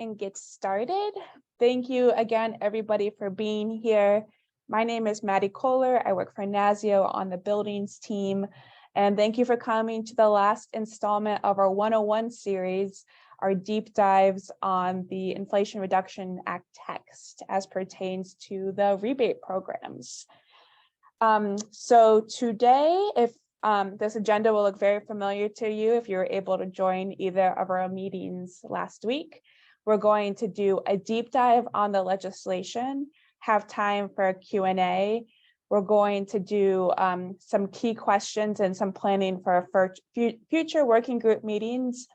and get started. Thank you again, everybody, for being here. My name is Maddie Kohler. I work for NASEO on the buildings team. And thank you for coming to the last installment of our 101 series, our deep dives on the Inflation Reduction Act text as pertains to the rebate programs. So today, if this agenda will look very familiar to you if you were able to join either of our meetings last week. We're going to do a deep dive on the legislation, have time for a Q&A. We're going to do some key questions and some planning for our future working group meetings,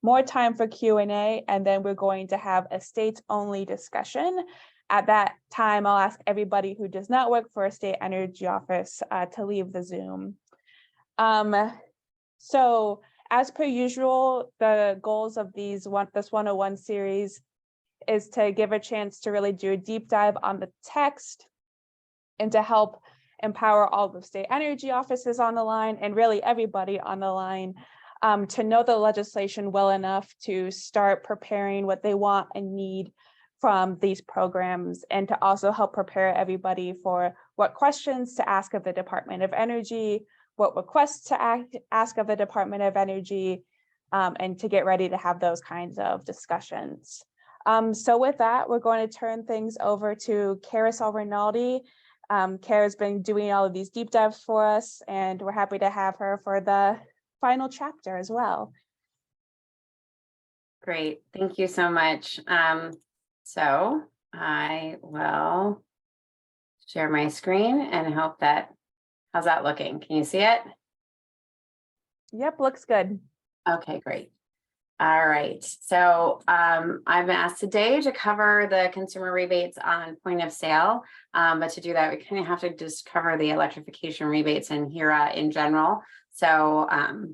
more time for Q&A, and then we're going to have a states-only discussion. At that time, I'll ask everybody who does not work for a state energy office to leave the Zoom. So as per usual, the goals of this 101 series is to give a chance to really do a deep dive on the text and to help empower all the state energy offices on the line and really everybody on the line to know the legislation well enough to start preparing what they want and need from these programs, and to also help prepare everybody for what questions to ask of the Department of Energy, what requests to ask of the Department of Energy, and to get ready to have those kinds of discussions. So with that, we're going to turn things over to Carousel Rinaldi. Kara's been doing all of these deep dives for us, and we're happy to have her for the final chapter as well. Great, thank you so much. So I will share my screen and hope that, how's that looking? Can you see it? Yep, looks good. Okay, great. All right, so I've been asked today to cover the consumer rebates on point of sale, but to do that, we kind of have to just cover the electrification rebates and HEEHR in general. So,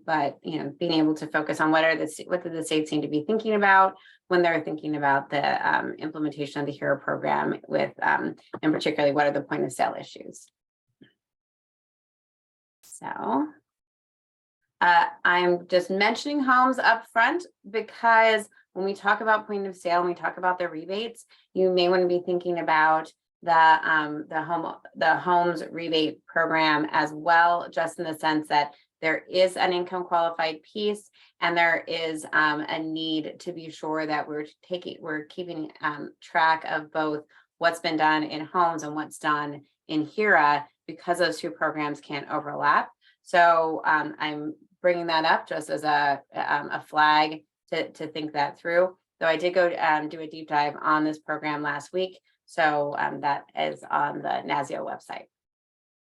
but being able to focus on what do the states need to be thinking about when they're thinking about the implementation of the HEEHR program with, and particularly what are the point of sale issues. So. I'm just mentioning homes up front because when we talk about point of sale and we talk about the rebates, you may want to be thinking about the homes rebate program as well, just in the sense that there is an income qualified piece and there is a need to be sure that we're keeping track of both what's been done in homes and what's done in HEEHR, because those two programs can't overlap. So I'm bringing that up just as a flag to think that through. Though I did go do a deep dive on this program last week. So that is on the NASEO website.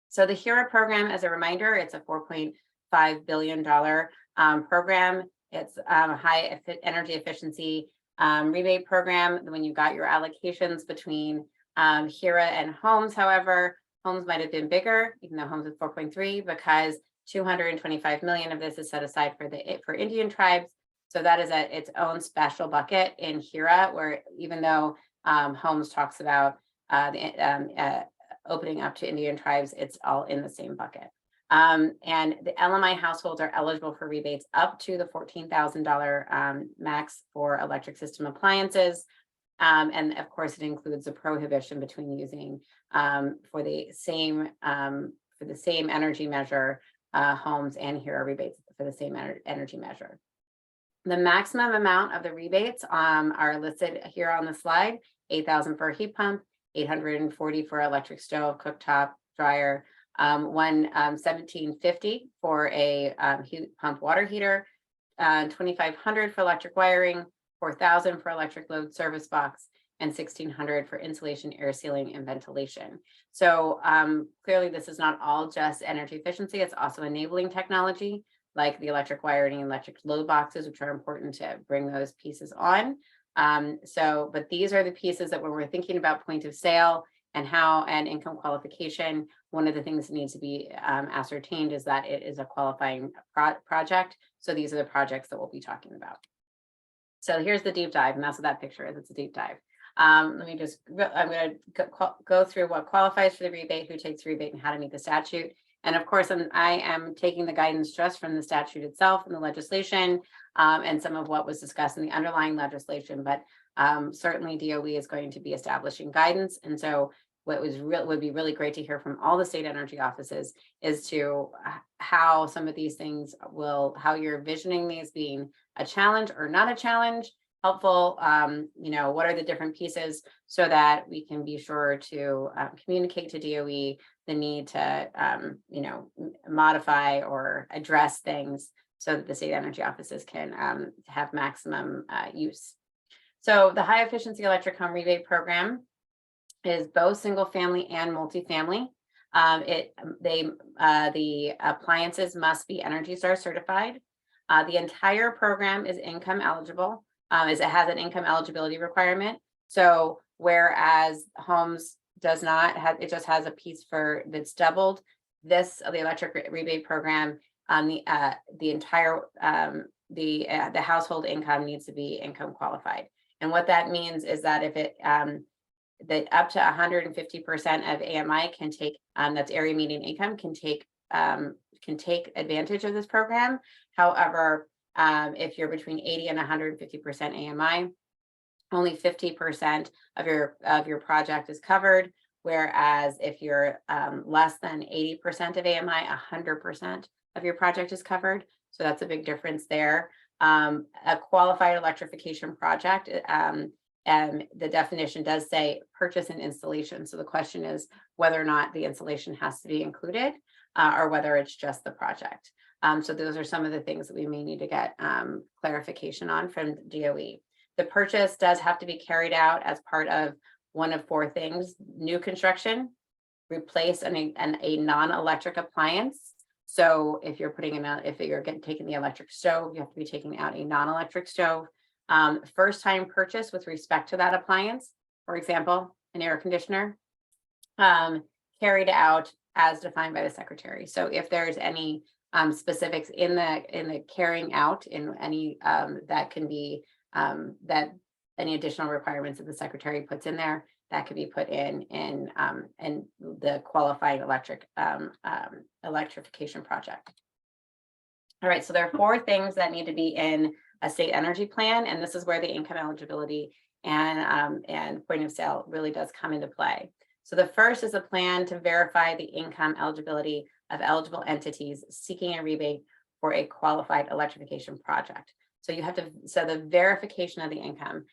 So the HEEHR program, as a reminder, it's a $4.5 billion program. It's a high energy efficiency rebate program. When you got your allocations between HEEHR and homes, however, homes might have been bigger, even though homes is 4.3, because 225 million of this is set aside for Indian tribes. So that is its own special bucket in HEEHR, where even though homes talks about opening up to Indian tribes, it's all in the same bucket. And the LMI households are eligible for rebates up to the $14,000 max for electric system appliances. And of course, it includes a prohibition between using for the same energy measure homes and HEEHR rebates for the same energy measure. The maximum amount of the rebates are listed here on the slide: $8,000 for a heat pump, $840 for electric stove, cooktop, dryer, $1,750 for a heat pump water heater, $2,500 for electric wiring, $4,000 for electric load service box, and $1,600 for insulation, air sealing, and ventilation. So clearly this is not all just energy efficiency, it's also enabling technology like the electric wiring and electric load boxes, which are important to bring those pieces on. But these are the pieces that when we're thinking about point of sale and income qualification, one of the things that needs to be ascertained is that it is a qualifying project. So these are the projects that we'll be talking about. So here's the deep dive, and that's what that picture is. It's a deep dive. I'm going to go through what qualifies for the rebate, who takes the rebate, and how to meet the statute. And of course, I am taking the guidance just from the statute itself and the legislation and some of what was discussed in the underlying legislation. But Certainly DOE is going to be establishing guidance. And so what would be really great to hear from all the state energy offices is to how some of these things how you're envisioning these being a challenge or not a challenge, helpful, what are the different pieces so that we can be sure to communicate to DOE the need to, modify or address things so that the state energy offices can have maximum use. So the high efficiency electric home rebate program is both single family and multifamily. The appliances must be Energy Star certified. The entire program is income eligible, as it has an income eligibility requirement. So whereas homes does not have, it just has a piece for that's doubled. The electric rebate program, the entire the household income needs to be income qualified. And what that means is that if it that up to 150% of AMI can take, that's area median income, can take advantage of this program. However, if you're between 80 and 150% AMI, only 50% of your project is covered. Whereas if you're less than 80% of AMI, 100% of your project is covered. So that's a big difference there. A qualified electrification project, and the definition does say purchase and installation. So the question is whether or not the installation has to be included or whether it's just the project. So those are some of the things that we may need to get clarification on from DOE. The purchase does have to be carried out as part of one of four things: new construction, replace a non-electric appliance. So if you're taking the electric stove, you have to be taking out a non-electric stove. First time purchase with respect to that appliance, for example, an air conditioner, carried out as defined by the secretary. So if there's any specifics in the carrying out in any that can be that any additional requirements that the secretary puts in there, that could be put in the qualified electrification project. All right, so there are four things that need to be in a state energy plan, and this is where the income eligibility and point of sale really does come into play. So the first is a plan to verify the income eligibility of eligible entities seeking a rebate for a qualified electrification project. So you have to, so the verification of the income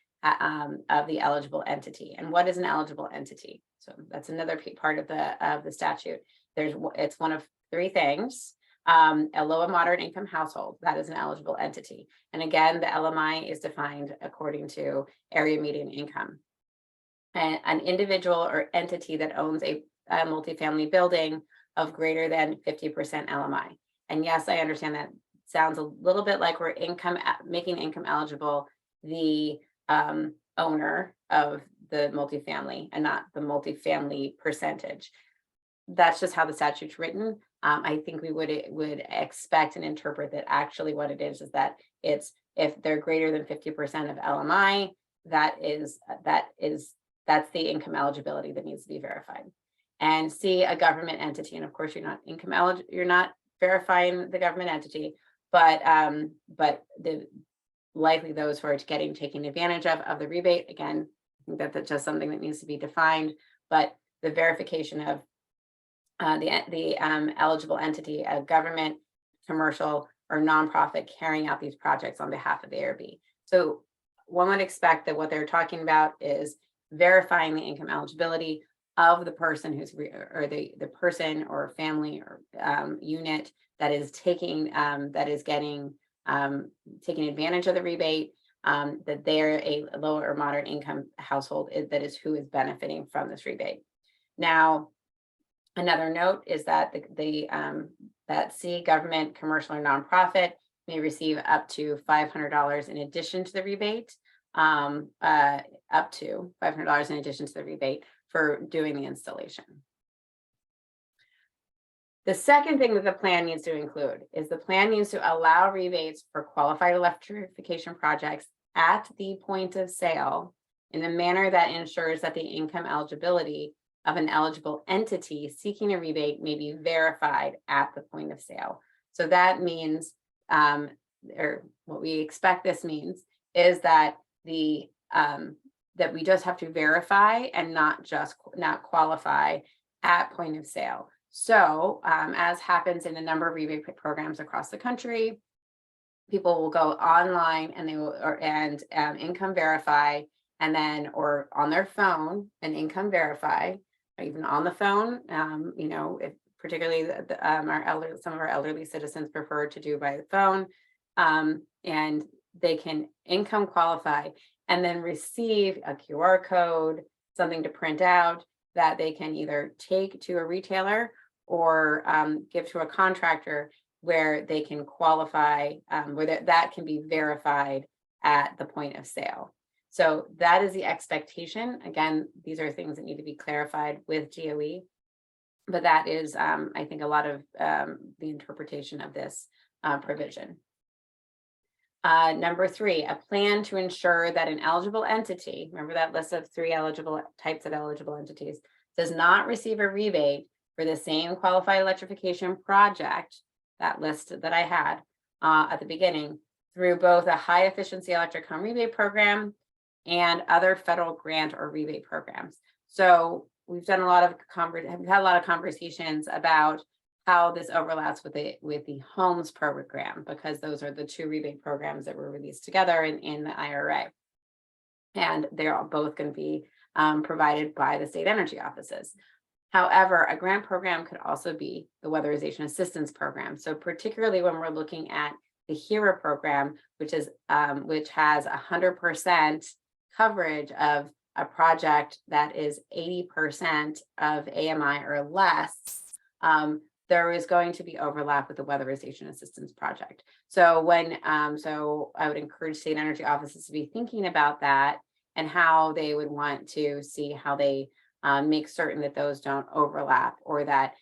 of the eligible entity. And what is an eligible entity? So that's another part of the statute. It's one of three things. A low and moderate income household, that is an eligible entity. And again, the LMI is defined according to area median income. And an individual or entity that owns a multifamily building of greater than 50% LMI. And yes, I understand that sounds a little bit like we're making income eligible the owner of the multifamily and not the multifamily percentage. That's just how the statute's written. I think we would expect and interpret that actually what it is that it's if they're greater than 50% of LMI, that's the income eligibility that needs to be verified. And C, a government entity, and of course you're not you're not verifying the government entity, but likely those who are taking advantage of the rebate. Again, I think that's just something that needs to be defined, but the verification of the eligible entity, a government, commercial, or nonprofit carrying out these projects on behalf of the ARB. So one would expect that what they're talking about is verifying the income eligibility of the person or the person or family or unit that is taking taking advantage of the rebate, that they're a low or moderate income household that is who is benefiting from this rebate. Now, another note is that that C, government, commercial, or nonprofit may receive up to $500 in addition to the rebate, up to $500 in addition to the rebate for doing the installation. The second thing that the plan needs to include is the plan needs to allow rebates for qualified electrification projects at the point of sale in a manner that ensures that the income eligibility of an eligible entity seeking a rebate may be verified at the point of sale. So that means, or what we expect this means, is that the that we just have to verify and not qualify at point of sale. So as happens in a number of rebate programs across the country, people will go online and they will income verify, and then or on their phone and income verify, or even on the phone. You know, if particularly some of our elderly citizens prefer to do by the phone, and they can income qualify and then receive a QR code, something to print out that they can either take to a retailer or give to a contractor, where they can qualify, where that can be verified at the point of sale. So that is the expectation. Again, these are things that need to be clarified with DOE, but that is, I think, a lot of the interpretation of this provision. Number 3, a plan to ensure that an eligible entity, remember that list of 3 types of eligible entities, does not receive a rebate for the same qualified electrification project, that list that I had at the beginning, through both a high efficiency electric home rebate program and other federal grant or rebate programs. So we've done had a lot of conversations about how this overlaps with the homes program, because those are the 2 rebate programs that were released together in the IRA. And they're all both going to be provided by the state energy offices. However, a grant program could also be the weatherization assistance program. So particularly when we're looking at the HEEHR program, which has 100% coverage of a project that is 80% of AMI or less, there is going to be overlap with the weatherization assistance project. So so I would encourage state energy offices to be thinking about that and how they would want to see how they make certain that those don't overlap, or that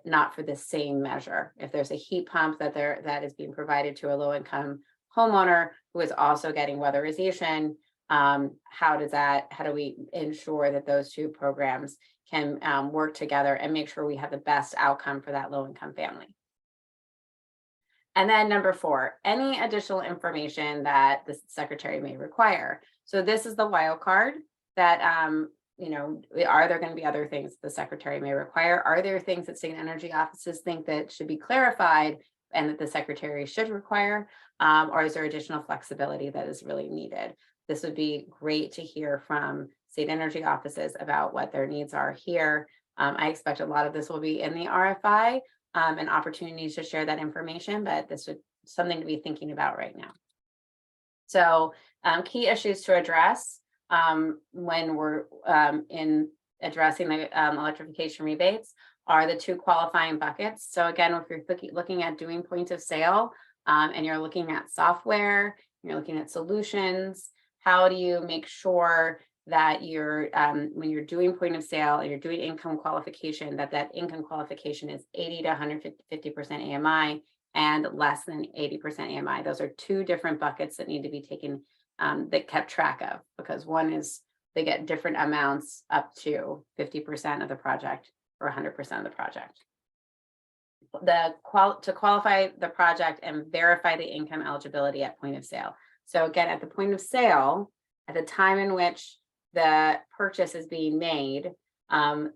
not for the same measure. If there's a heat pump that is being provided to a low-income homeowner who is also getting weatherization, how do we ensure that those 2 programs can work together and make sure we have the best outcome for that low-income family? And then number 4, any additional information that the secretary may require. So this is the wild card that you know, are there going to be other things the secretary may require? Are there things that state energy offices think that should be clarified and that the secretary should require? Or is there additional flexibility that is really needed? This would be great to hear from state energy offices about what their needs are here. I expect a lot of this will be in the RFI and opportunities to share that information, but this would something to be thinking about right now. So key issues to address when we're in addressing the electrification rebates are the 2 qualifying buckets. So again, if you're looking at doing point of sale and you're looking at software, you're looking at solutions, how do you make sure that you're when you're doing point of sale and you're doing income qualification, that income qualification is 80 to 150% AMI and less than 80% AMI. Those are 2 different buckets that need to be taken that kept track of, because one is they get different amounts up to 50% of the project or 100% of the project. To qualify the project and verify the income eligibility at point of sale. So again, at the point of sale, at the time in which the purchase is being made, or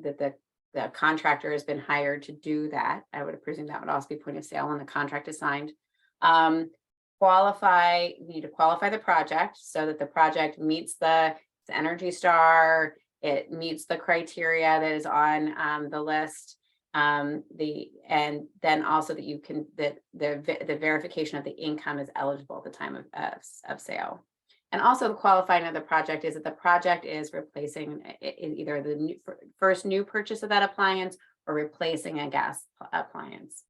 that the contractor has been hired to do that, I would presume that would also be point of sale when the contract is signed. You need to qualify the project so that the project meets the Energy Star, it meets the criteria that is on the list, and then also that the verification of the income is eligible at the time of sale. And also the qualifying of the project is that the project is replacing either the first new purchase of that appliance or replacing a gas appliance.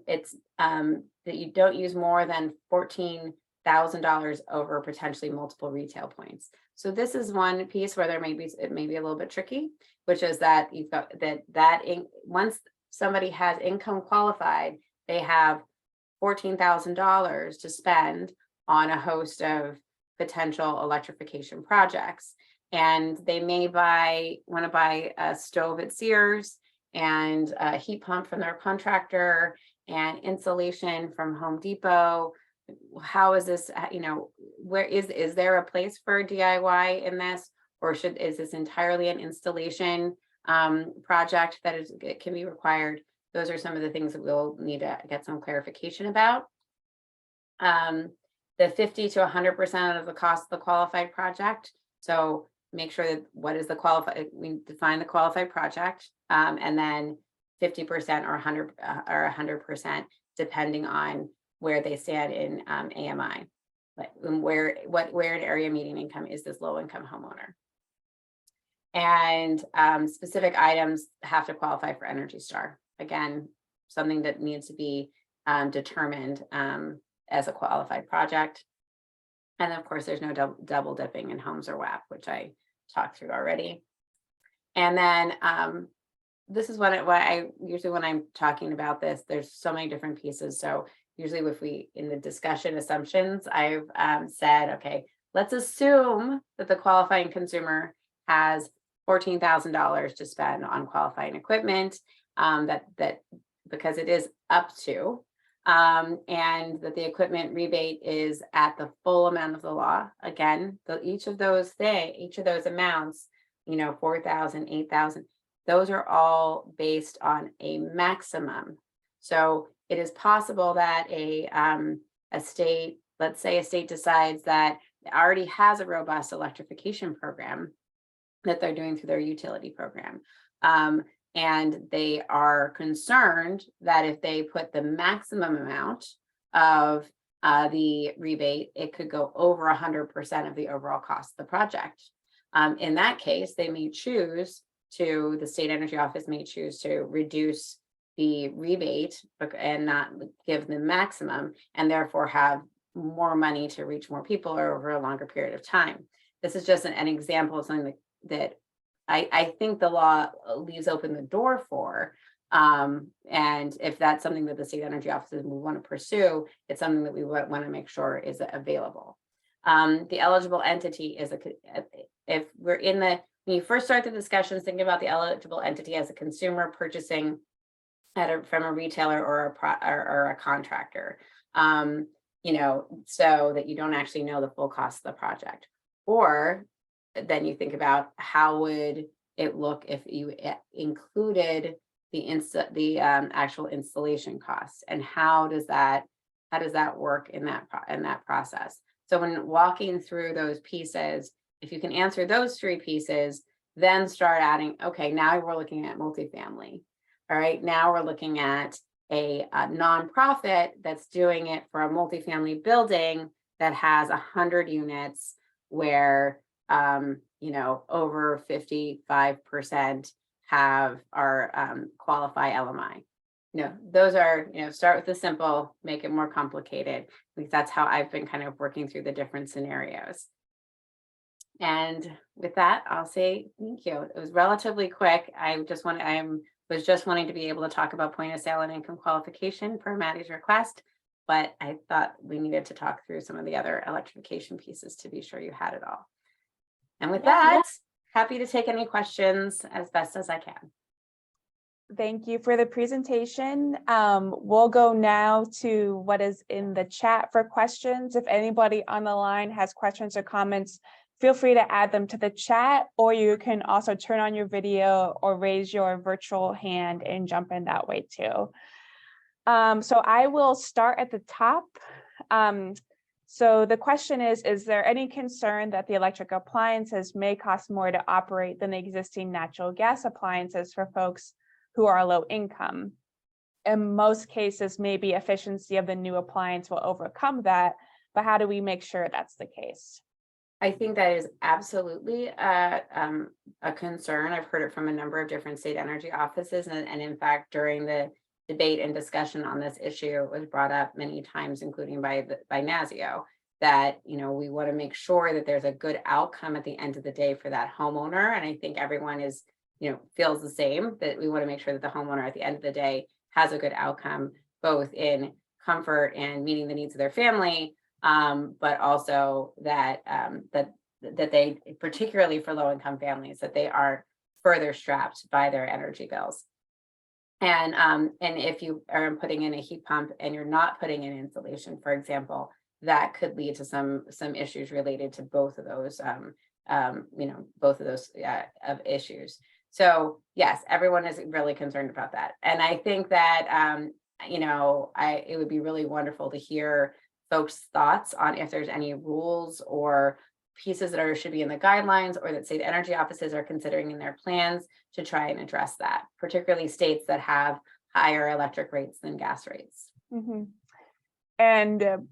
It's that you don't use more than $14,000 over potentially multiple retail points. So this is one piece where it may be a little bit tricky, which is that you've got once somebody has income qualified, they have $14,000 to spend on a host of potential electrification projects. And they may want to buy a stove at Sears and a heat pump from their contractor and insulation from Home Depot, how is this, where is there a place for DIY in this? Or is this entirely an installation project that it can be required? Those are some of the things that we'll need to get some clarification about. The 50 to 100% of the cost of the qualified project. So make sure that what is the qualified, we define the qualified project, and then 50% or 100%, depending on where they stand in AMI, like where an area median income is this low income homeowner. And specific items have to qualify for Energy Star. Again, something that needs to be determined as a qualified project. And of course, there's no double dipping in homes or WAP, which I talked through already. And then this is what I usually, when I'm talking about this, there's so many different pieces. So usually if we, in the discussion assumptions, I've said, okay, let's assume that the qualifying consumer has $14,000 to spend on qualifying equipment, that because it is up to, and that the equipment rebate is at the full amount of the law. Again, each of those amounts, 4,000, 8,000, those are all based on a maximum. So it is possible that a state, let's say a state decides that it already has a robust electrification program that they're doing through their utility program. And they are concerned that if they put the maximum amount of the rebate, it could go over 100% of the overall cost of the project. In that case, they may choose to, the state energy office may choose to reduce the rebate and not give the maximum, and therefore have more money to reach more people over a longer period of time. This is just an example of something that I think the law leaves open the door for. And if that's something that the state energy offices will want to pursue, it's something that we want to make sure is available. The eligible entity is if we're in when you first start the discussions, thinking about the eligible entity as a consumer purchasing from a retailer or a contractor, so that you don't actually know the full cost of the project. Or then you think about how would it look if you included the actual installation costs, and how does that work in that process. So when walking through those pieces, if you can answer those three pieces, then start adding, okay, now we're looking at multifamily. All right, now we're looking at a nonprofit that's doing it for a multifamily building that has 100 units where over 55% qualify LMI. Those are, start with the simple, make it more complicated. Because that's how I've been kind of working through the different scenarios. And with that, I'll say thank you. It was relatively quick. I was just wanting to be able to talk about point of sale and income qualification per Maddie's request, but I thought we needed to talk through some of the other electrification pieces to be sure you had it all. And with that, happy to take any questions as best as I can. Thank you for the presentation. We'll go now to what is in the chat for questions. If anybody on the line has questions or comments, feel free to add them to the chat, or you can also turn on your video or raise your virtual hand and jump in that way too. So I will start at the top. So the question is there any concern that the electric appliances may cost more to operate than the existing natural gas appliances for folks who are low income? In most cases, maybe efficiency of the new appliance will overcome that, but how do we make sure that's the case? I think that is absolutely a concern. I've heard it from a number of different state energy offices, and in fact, during the debate and discussion on this issue, it was brought up many times, including by NASEO, that we want to make sure that there's a good outcome at the end of the day for that homeowner. And I think everyone is, feels the same, that we want to make sure that the homeowner at the end of the day has a good outcome, both in comfort and meeting the needs of their family, but also that they, particularly for low-income families, that they are further strapped by their energy bills. And if you are putting in a heat pump and you're not putting in insulation, for example, that could lead to some issues related to both of those, both of those of issues. So yes, everyone is really concerned about that. And I think that, it would be really wonderful to hear folks' thoughts on if there's any rules or pieces that should be in the guidelines or that state energy offices are considering in their plans to try and address that, particularly states that have higher electric rates than gas rates. Mm-hmm. And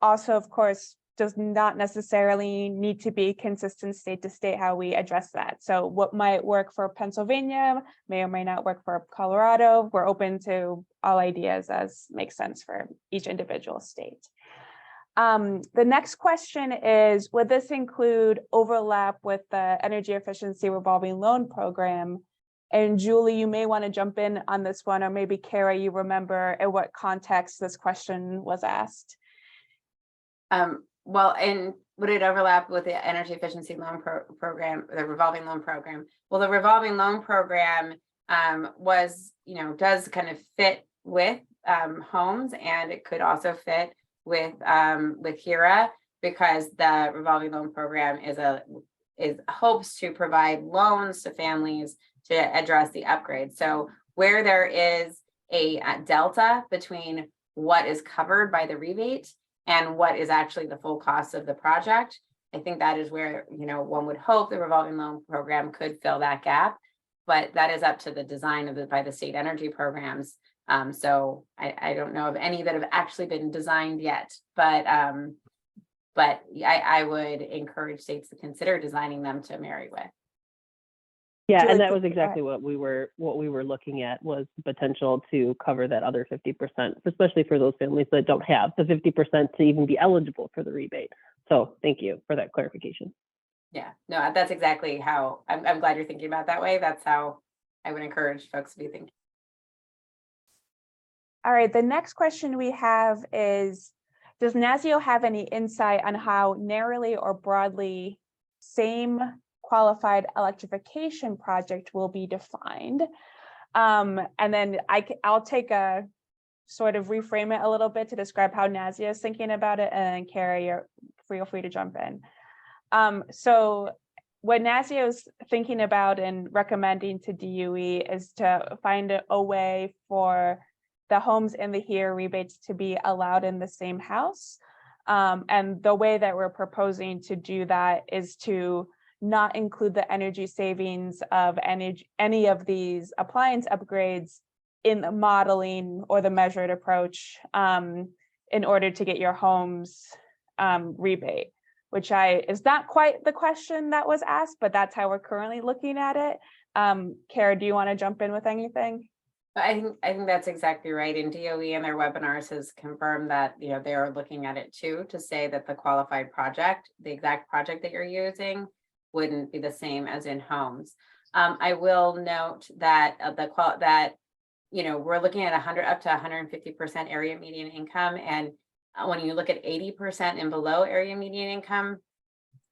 also, of course, does not necessarily need to be consistent state to state how we address that. So what might work for Pennsylvania may or may not work for Colorado. We're open to all ideas as makes sense for each individual state. The next question is, would this include overlap with the energy efficiency revolving loan program? And Julie, you may want to jump in on this one, or maybe Kara, you remember in what context this question was asked. Well, and would it overlap with the energy efficiency loan program, the revolving loan program? Well, the revolving loan program does kind of fit with homes, and it could also fit with HEEHR, because the revolving loan program hopes to provide loans to families to address the upgrade. So where there is a delta between what is covered by the rebate and what is actually the full cost of the project, I think that is where, one would hope the revolving loan program could fill that gap, but that is up to the design by the state energy programs. So I don't know of any that have actually been designed yet, but I would encourage states to consider designing them to marry with. Yeah, and that was exactly what we were looking at, was potential to cover that other 50%, especially for those families that don't have the 50% to even be eligible for the rebate. So thank you for that clarification. Yeah, no, that's exactly how I'm glad you're thinking about it that way. That's how I would encourage folks to be thinking. All right, the next question we have is, does NASEO have any insight on how narrowly or broadly same qualified electrification project will be defined? And then I'll take a sort of reframe it a little bit to describe how NASEO is thinking about it, and then Kara, feel free to jump in. So what NASEO is thinking about and recommending to DOE is to find a way for the homes in the HEEHR rebates to be allowed in the same house. And the way that we're proposing to do that is to not include the energy savings of any of these appliance upgrades in the modeling or the measured approach in order to get your home's rebate, which is not quite the question that was asked, but that's how we're currently looking at it. Kara, do you want to jump in with anything? I think that's exactly right. And DOE in their webinars has confirmed that they are looking at it too, to say that the qualified project, the exact project that you're using, wouldn't be the same as in homes. I will note that we're looking at 100 up to 150% area median income, and when you look at 80% and below area median income,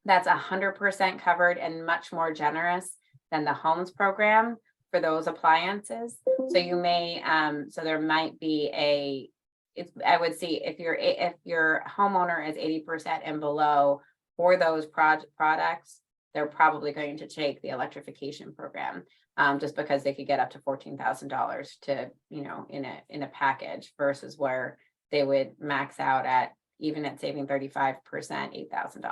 that's 100% covered and much more generous than the homes program for those appliances. So you may so there might be I would see if your homeowner is 80% and below for those products, they're probably going to take the electrification program, just because they could get up to $14,000 to, in a package, versus where they would max out at, even at saving 35%, $8,000.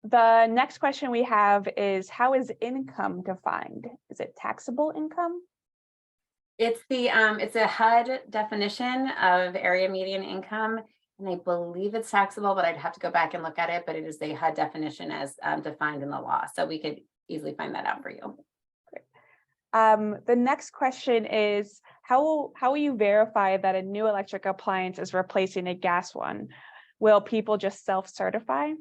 The next question we have is, how is income defined? Is it taxable income? It's it's a HUD definition of area median income, and I believe it's taxable, but I'd have to go back and look at it. But it is the HUD definition as defined in the law, so we could easily find that out for you. Great. The next question is, how will you verify that a new electric appliance is replacing a gas one? Will people just self-certify?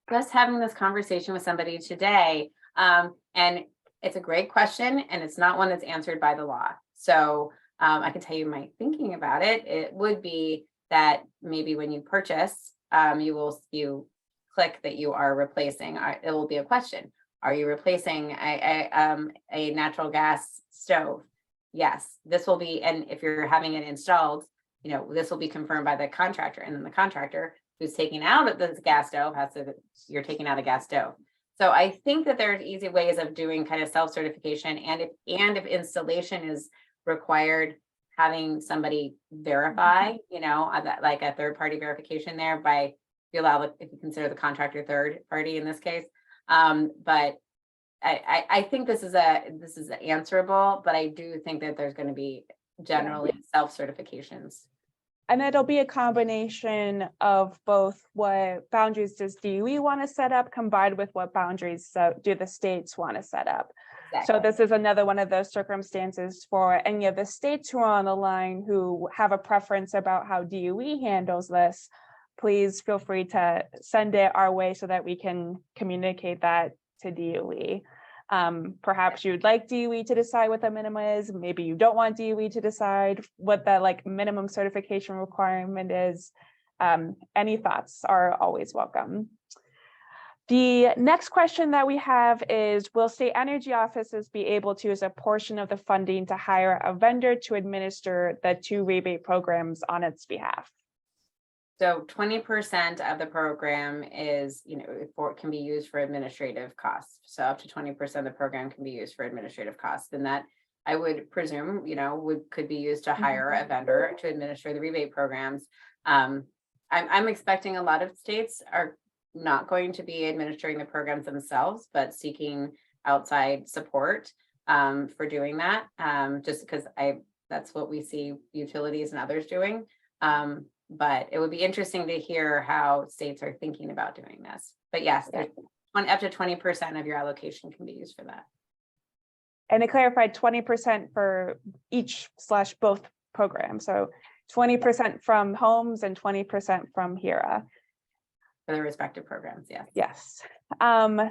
Just having this conversation with somebody today, and it's a great question, and it's not one that's answered by the law. So I can tell you my thinking about it. It would be that maybe when you purchase, you click that you are replacing. It will be a question: are you replacing a natural gas stove? Yes, this will be. And if you're having it installed, this will be confirmed by the contractor, and then the contractor who's taking out the gas stove you're taking out a gas stove. So I think that there's easy ways of doing kind of self-certification, and if installation is required, having somebody verify, that like a third-party verification there by, if you consider the contractor third party in this case. But I think this is answerable, but I do think that there's going to be generally self-certifications. And it'll be a combination of both what boundaries does DOE want to set up combined with what boundaries do the states want to set up. Exactly. So this is another one of those circumstances for any of the states who are on the line who have a preference about how DOE handles this. Please feel free to send it our way so that we can communicate that to DOE. Perhaps you'd like DOE to decide what the minimum is. Maybe you don't want DOE to decide what that minimum certification requirement is. Any thoughts are always welcome. The next question that we have is, will state energy offices be able to use a portion of the funding to hire a vendor to administer the 2 rebate programs on its behalf? So 20% of the program is, can be used for administrative costs. So up to 20% of the program can be used for administrative costs. And that, I would presume, could be used to hire a vendor to administer the rebate programs. I'm expecting a lot of states are not going to be administering the programs themselves, but seeking outside support for doing that, just because that's what we see utilities and others doing. But it would be interesting to hear how states are thinking about doing this. But yes, up to 20% of your allocation can be used for that. And it clarified 20% for each/both programs. So 20% from homes and 20% from HEEHR. For the respective programs, yes. Yes.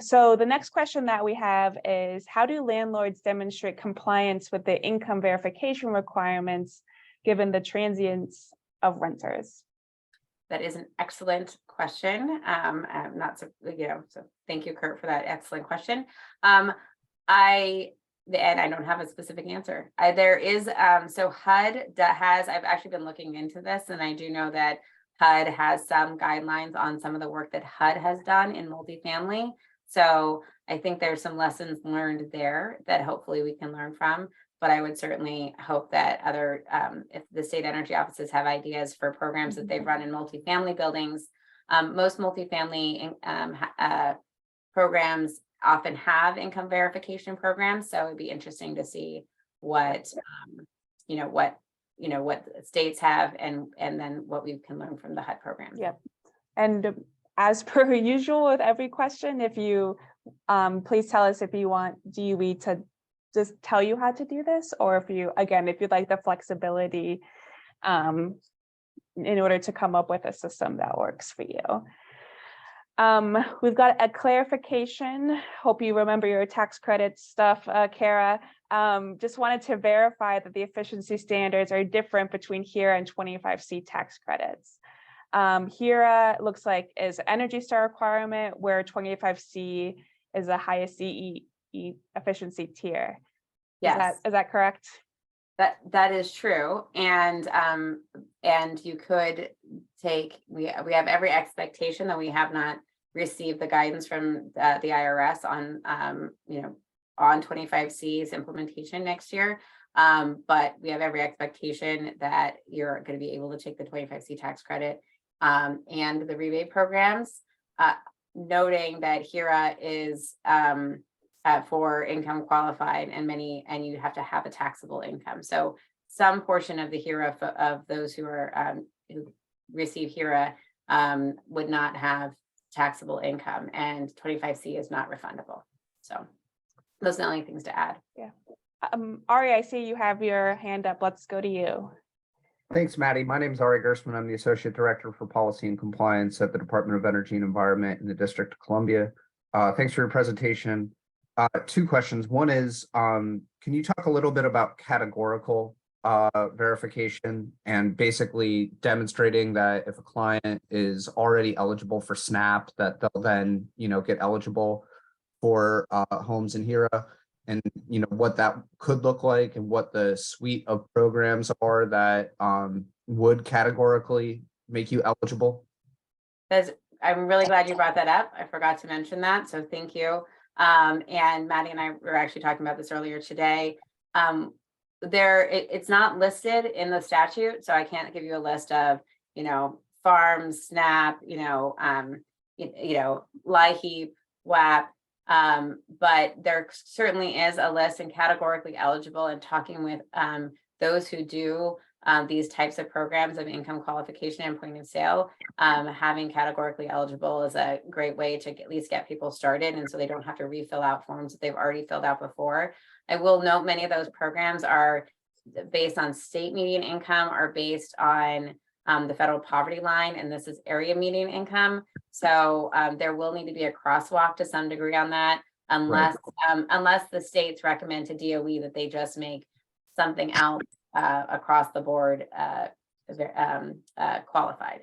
So the next question that we have is, how do landlords demonstrate compliance with the income verification requirements given the transience of renters? That is an excellent question. I'm not so thank you, Kurt, for that excellent question. And I don't have a specific answer. There is so HUD has, I've actually been looking into this, and I do know that HUD has some guidelines on some of the work that HUD has done in multifamily. So I think there's some lessons learned there that hopefully we can learn from. But I would certainly hope that other, if the state energy offices have ideas for programs that they've run in multifamily buildings, most multifamily programs often have income verification programs. So it'd be interesting to see what states have and then what we can learn from the HUD program. Yep. And as per usual with every question, if you please tell us if you want DOE to just tell you how to do this, or if you'd like the flexibility in order to come up with a system that works for you. We've got a clarification. Hope you remember your tax credit stuff, Kara. Just wanted to verify that the efficiency standards are different between HEEHR and 25C tax credits. HEEHR looks like is Energy Star requirement, where 25C is the highest CE efficiency tier. Yes. Is that correct? That is true. And you could we have every expectation that we have not received the guidance from the IRS on 25C's implementation next year. But we have every expectation that you're going to be able to take the 25C tax credit and the rebate programs, noting that HEEHR is for income qualified and you have to have a taxable income. So some portion of the HEEHR of those who are who receive HEEHR would not have taxable income, and 25C is not refundable. So those are the only things to add. Yeah. Ari, I see you have your hand up. Let's go to you. Thanks, Maddie. My name is Ari Gersman. I'm the Associate Director for Policy and Compliance at the Department of Energy and Environment in the District of Columbia. Thanks for your presentation. 2 questions. One is, can you talk a little bit about categorical verification and basically demonstrating that if a client is already eligible for SNAP, that they'll then, get eligible for homes in HEEHR? and what that could look like and what the suite of programs are that would categorically make you eligible? I'm really glad you brought that up. I forgot to mention that, so thank you. And Maddie and I were actually talking about this earlier today. It's not listed in the statute, so I can't give you a list of, farms, SNAP, LIHEAP, WAP. But there certainly is a list and categorically eligible, and talking with those who do these types of programs of income qualification and point of sale, having categorically eligible is a great way to at least get people started, and so they don't have to refill out forms that they've already filled out before. I will note many of those programs are based on state median income, are based on the federal poverty line, and this is area median income. So there will need to be a crosswalk to some degree on that, unless the states recommend to DOE that they just make something else across the board qualified.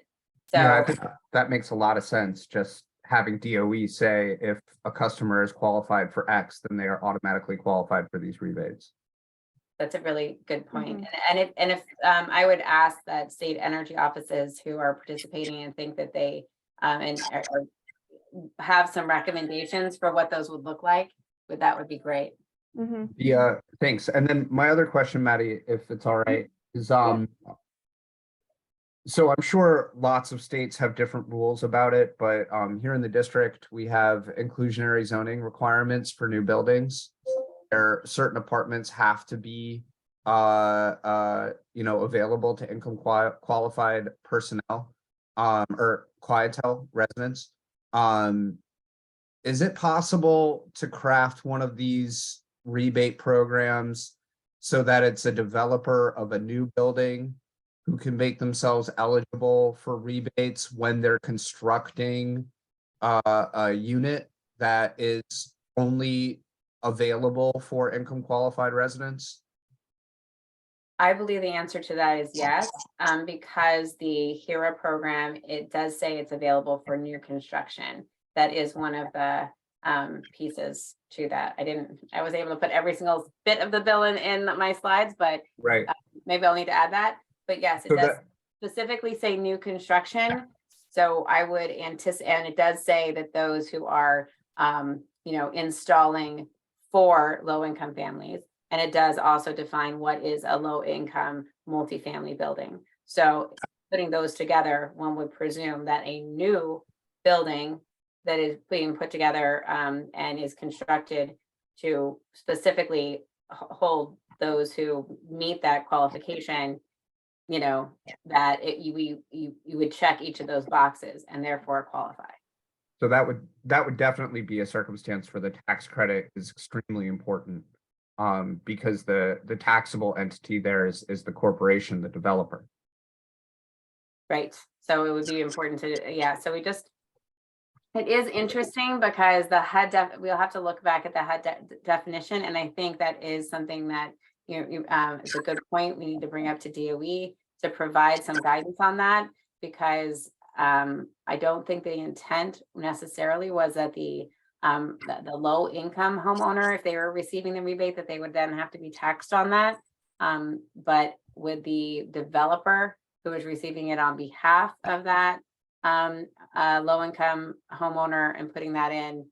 So yeah, I think that makes a lot of sense. Just having DOE say if a customer is qualified for X, then they are automatically qualified for these rebates. That's a really good point. And if I would ask that state energy offices who are participating and think that they have some recommendations for what those would look like, that would be great. Yeah, thanks. And then my other question, Maddie, if it's all right, is so I'm sure lots of states have different rules about it, but here in the district, we have inclusionary zoning requirements for new buildings. There certain apartments have to be available to income qualified personnel or clientele residents. Is it possible to craft one of these rebate programs so that it's a developer of a new building who can make themselves eligible for rebates when they're constructing a unit that is only available for income qualified residents? I believe the answer to that is yes, because the HEEHR program, it does say it's available for new construction. That is one of the pieces to that. I was able to put every single bit of the bill in my slides, but maybe I'll need to add that. But yes, it does specifically say new construction. So I would anticipate, and it does say that those who are, installing for low-income families, and it does also define what is a low-income multifamily building. So putting those together, one would presume that a new building that is being put together and is constructed to specifically hold those who meet that qualification, that you would check each of those boxes and therefore qualify. So that would definitely be a circumstance for the tax credit is extremely important, because the taxable entity there is the corporation, the developer. Right. So it would be important to, so it is interesting because the HUD we'll have to look back at the HUD definition, and I think that is something that it's a good point we need to bring up to DOE to provide some guidance on that, because I don't think the intent necessarily was that the low income homeowner, if they were receiving the rebate, that they would then have to be taxed on that. But would the developer who is receiving it on behalf of that low income homeowner and putting that in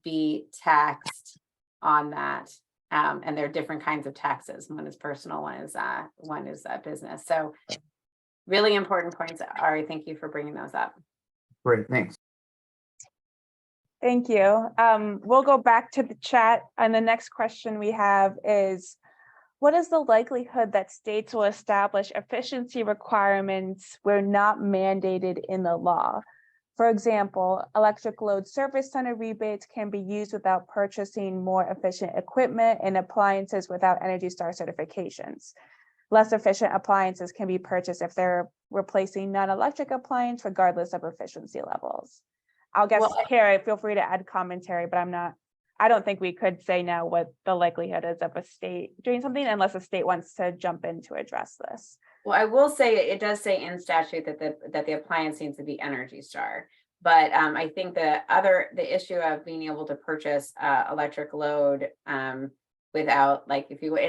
be taxed on that? And there are different kinds of taxes. One is personal, one is business. So really important points, Ari. Thank you for bringing those up. Great, thanks. Thank you. We'll go back to the chat, and the next question we have is, what is the likelihood that states will establish efficiency requirements where not mandated in the law? For example, electric load service center rebates can be used without purchasing more efficient equipment and appliances without ENERGY STAR certifications. Less efficient appliances can be purchased if they're replacing non-electric appliance, regardless of efficiency levels. I'll guess, Kara, feel free to add commentary, but I don't think we could say now what the likelihood is of a state doing something unless a state wants to jump in to address this. Well, I will say it does say in statute that the appliance needs to be ENERGY STAR, but I think the issue of being able to purchase electric load without, like, if you were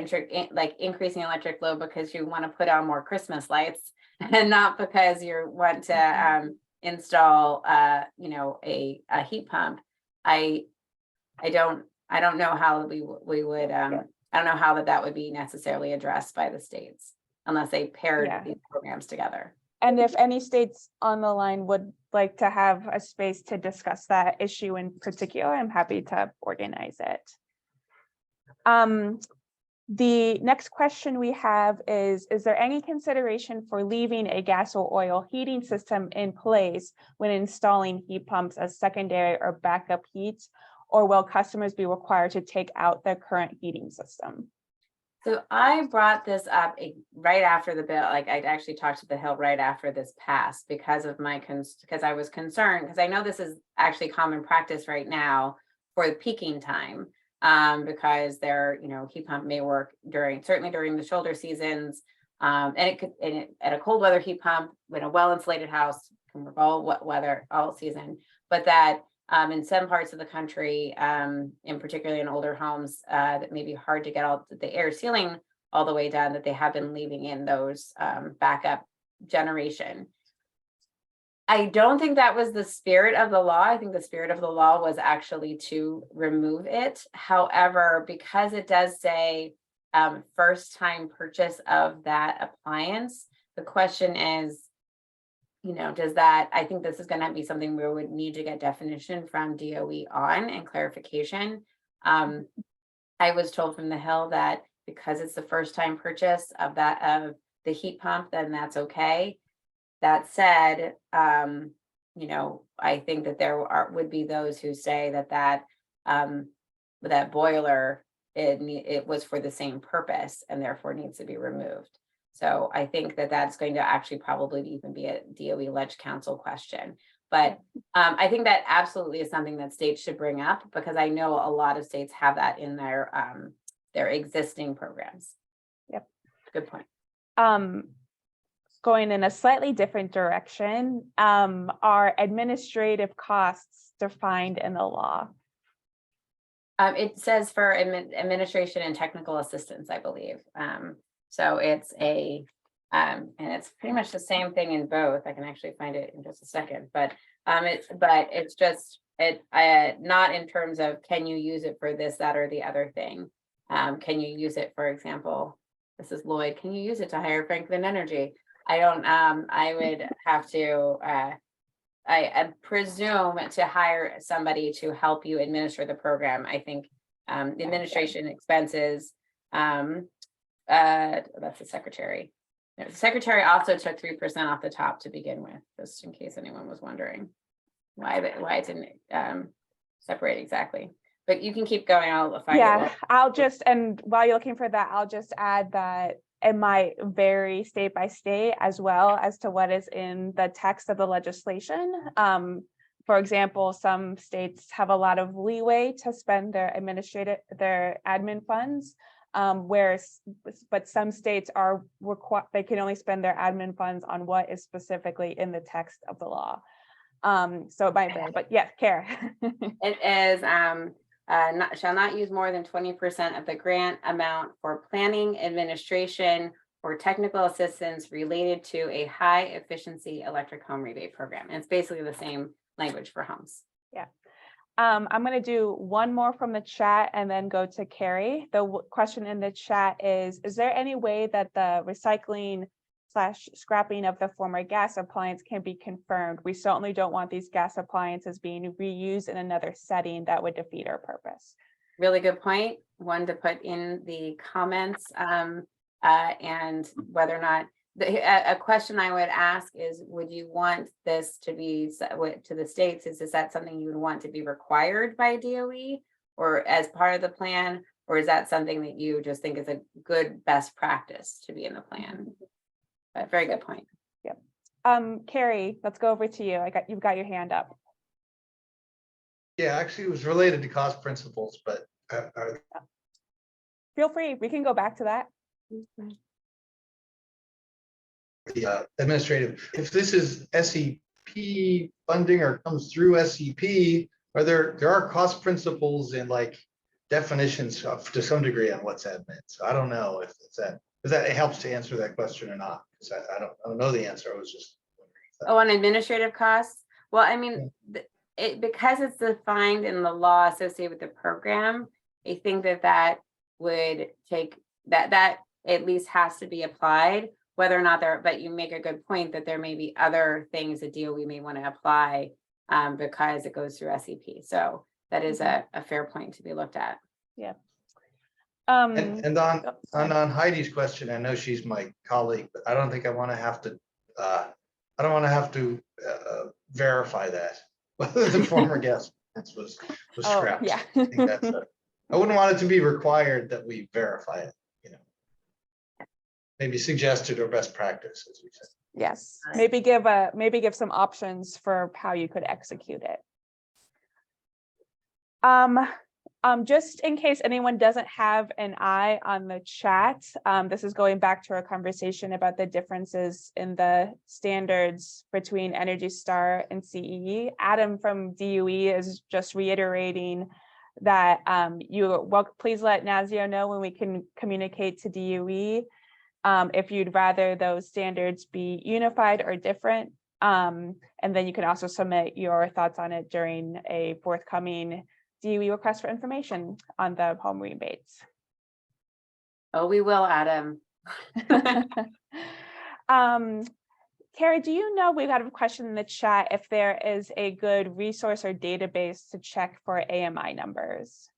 like increasing electric load because you want to put on more Christmas lights and not because you want to install you know, a heat pump. I don't know how we would I don't know how that would be necessarily addressed by the states unless they paired these programs together. And if any states on the line would like to have a space to discuss that issue in particular, I'm happy to organize it. The next question we have is there any consideration for leaving a gas or oil heating system in place when installing heat pumps as secondary or backup heat, or will customers be required to take out their current heating system? So I brought this up right after the bill, like I actually talked to the Hill right after this passed because of my because I was concerned, because I know this is actually common practice right now for the peaking time, because their, you know, heat pump may work certainly during the shoulder seasons, and it could, at a cold weather heat pump in a well insulated house can work all weather, all season, but that in some parts of the country, in particularly in older homes, that may be hard to get all the air sealing all the way down, that they have been leaving in those backup generation. I don't think that was the spirit of the law. I think the spirit of the law was actually to remove it. However, because it does say first time purchase of that appliance, the question is, you know, does that, I think this is going to be something we would need to get definition from DOE on and clarification. I was told from the Hill that because it's the first time purchase of the heat pump, then that's okay. That said, you know, I think that there would be those who say that boiler, it was for the same purpose and therefore needs to be removed. So I think that that's going to actually probably even be a DOE Ledge Council question. But I think that absolutely is something that states should bring up, because I know a lot of states have that in their existing programs. Yep. Good point. Going in a slightly different direction, are administrative costs defined in the law? It says for administration and technical assistance, I believe. So it's and it's pretty much the same thing in both. I can actually find it in just a second, but it's just not in terms of can you use it for this, that, or the other thing. Can you use it, for example, this is Lloyd, can you use it to hire Franklin Energy? I don't, I would have to, I presume to hire somebody to help you administer the program. I think the administration expenses, that's the secretary. The secretary also took 3% off the top to begin with, just in case anyone was wondering why it didn't separate exactly. But you can keep going. I'll find it. I'll just, and while you're looking for that, I'll just add that it might vary state by state as well as to what is in the text of the legislation. For example, some states have a lot of leeway to spend their admin funds, but some states are they can only spend their admin funds on what is specifically in the text of the law. So it might vary, but yes, Kara. It is shall not use more than 20% of the grant amount for planning, administration, or technical assistance related to a high efficiency electric home rebate program. And it's basically the same language for homes. Yeah. I'm going to do one more from the chat and then go to Carrie. The question in the chat is there any way that the recycling/scrapping of the former gas appliance can be confirmed? We certainly don't want these gas appliances being reused in another setting that would defeat our purpose. Really good point. One to put in the comments, and whether or not a question I would ask is, would you want this to be to the states? Is that something you would want to be required by DOE or as part of the plan? Or is that something that you just think is a good best practice to be in the plan? But very good point. Yep. Carrie, let's go over to you. You've got your hand up. Yeah, actually it was related to cost principles, but feel free, we can go back to that. The administrative, if this is SEP funding or comes through SEP, there are cost principles in like definitions to some degree on what's admin. So I don't know if that helps to answer that question or not. Because I don't know the answer. I was just wondering if that. Oh, on administrative costs? Well, I mean, because it's defined in the law associated with the program, I think that would take, that at least has to be applied, whether or not there, but you make a good point that there may be other things that DOE may want to apply because it goes through SEP. So that is a fair point to be looked at. Yeah. And on Heidi's question, I know she's my colleague, but I don't think I want to have to. I don't want to have to verify that whether the former guest was scrapped. Yeah. I think I wouldn't want it to be required that we verify it. You know, maybe suggested or best practice, as we said. Yes, maybe give some options for how you could execute it. Just in case anyone doesn't have an eye on the chat, this is going back to our conversation about the differences in the standards between Energy Star and CEE. Adam from DOE is just reiterating that please let NASEO know when we can communicate to DOE if you'd rather those standards be unified or different. And then you can also submit your thoughts on it during a forthcoming DOE request for information on the home rebates. Oh, we will, Adam. Carrie, do you know, we've got a question in the chat, if there is a good resource or database to check for AMI numbers?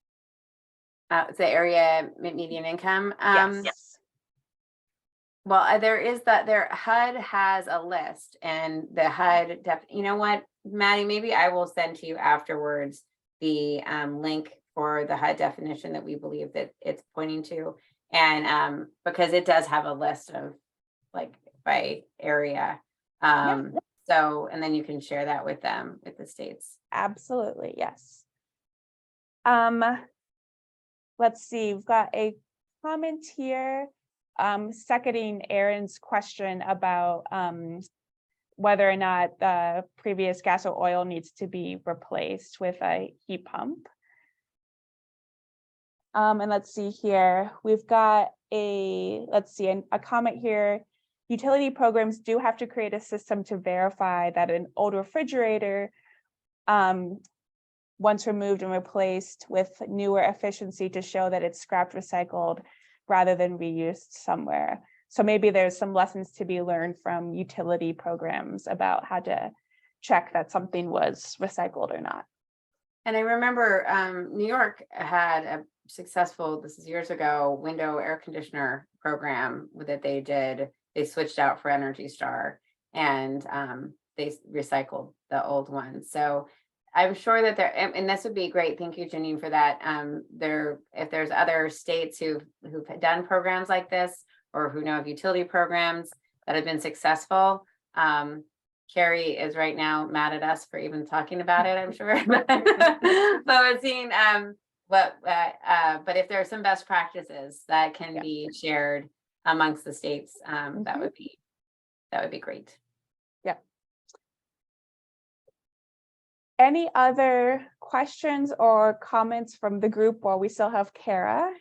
It's the area median income. Yes. Well, there is HUD has a list, and the HUD, you know what, Maddie, maybe I will send to you afterwards the link for the HUD definition that we believe that it's pointing to. And because it does have a list of like by area. So, and then you can share that with them, with the states. Absolutely, yes. Let's see, we've got a comment here seconding Aaron's question about whether or not the previous gas or oil needs to be replaced with a heat pump. And let's see here, we've got a comment here. Utility programs do have to create a system to verify that an old refrigerator, once removed and replaced with newer efficiency, to show that it's scrapped, recycled, rather than reused somewhere. So maybe there's some lessons to be learned from utility programs about how to check that something was recycled or not. And I remember New York had a successful, this is years ago, window air conditioner program that they did. They switched out for Energy Star, and they recycled the old one. So I'm sure that there, and this would be great. Thank you, Janine, for that. If there's other states who've done programs like this, or who know of utility programs that have been successful. Carrie is right now mad at us for even talking about it, I'm sure. But we're seeing, but if there are some best practices that can be shared amongst the states, that would be great. Yeah. Any other questions or comments from the group while we still have Kara?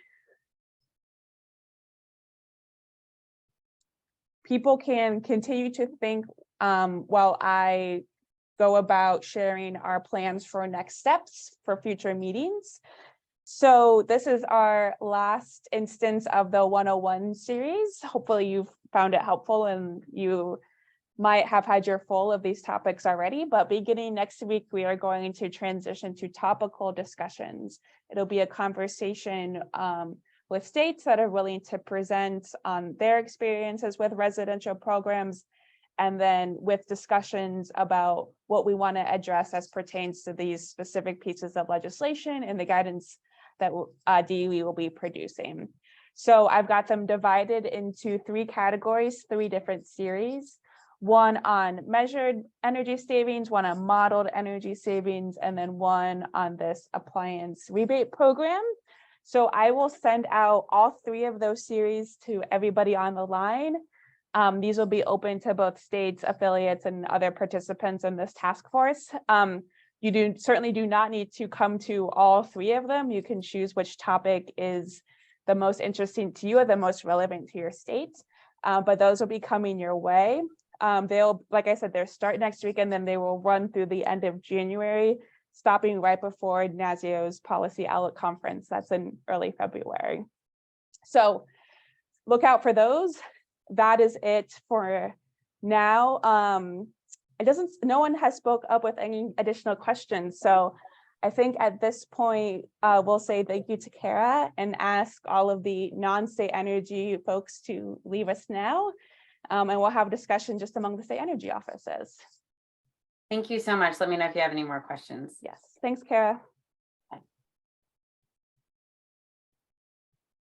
People can continue to think while I go about sharing our plans for next steps for future meetings. So this is our last instance of the 101 series. Hopefully you've found it helpful, and you might have had your full of these topics already, but beginning next week, we are going to transition to topical discussions. It'll be a conversation with states that are willing to present on their experiences with residential programs, and then with discussions about what we want to address as pertains to these specific pieces of legislation and the guidance that DOE will be producing. So I've got them divided into 3 categories, 3 different series. One on measured energy savings, one on modeled energy savings, and then one on this appliance rebate program. So I will send out all 3 of those series to everybody on the line. These will be open to both states, affiliates, and other participants in this task force. You certainly do not need to come to all 3 of them. You can choose which topic is the most interesting to you or the most relevant to your state. But those will be coming your way. They'll, like I said, they'll start next week and then they will run through the end of January, stopping right before NASEO's Policy Outlook Conference. That's in early February. So look out for those. That is it for now. No one has spoke up with any additional questions. So I think at this point, we'll say thank you to Kara and ask all of the non-state energy folks to leave us now. And we'll have a discussion just among the state energy offices. Thank you so much. Let me know if you have any more questions. Yes, thanks, Kara.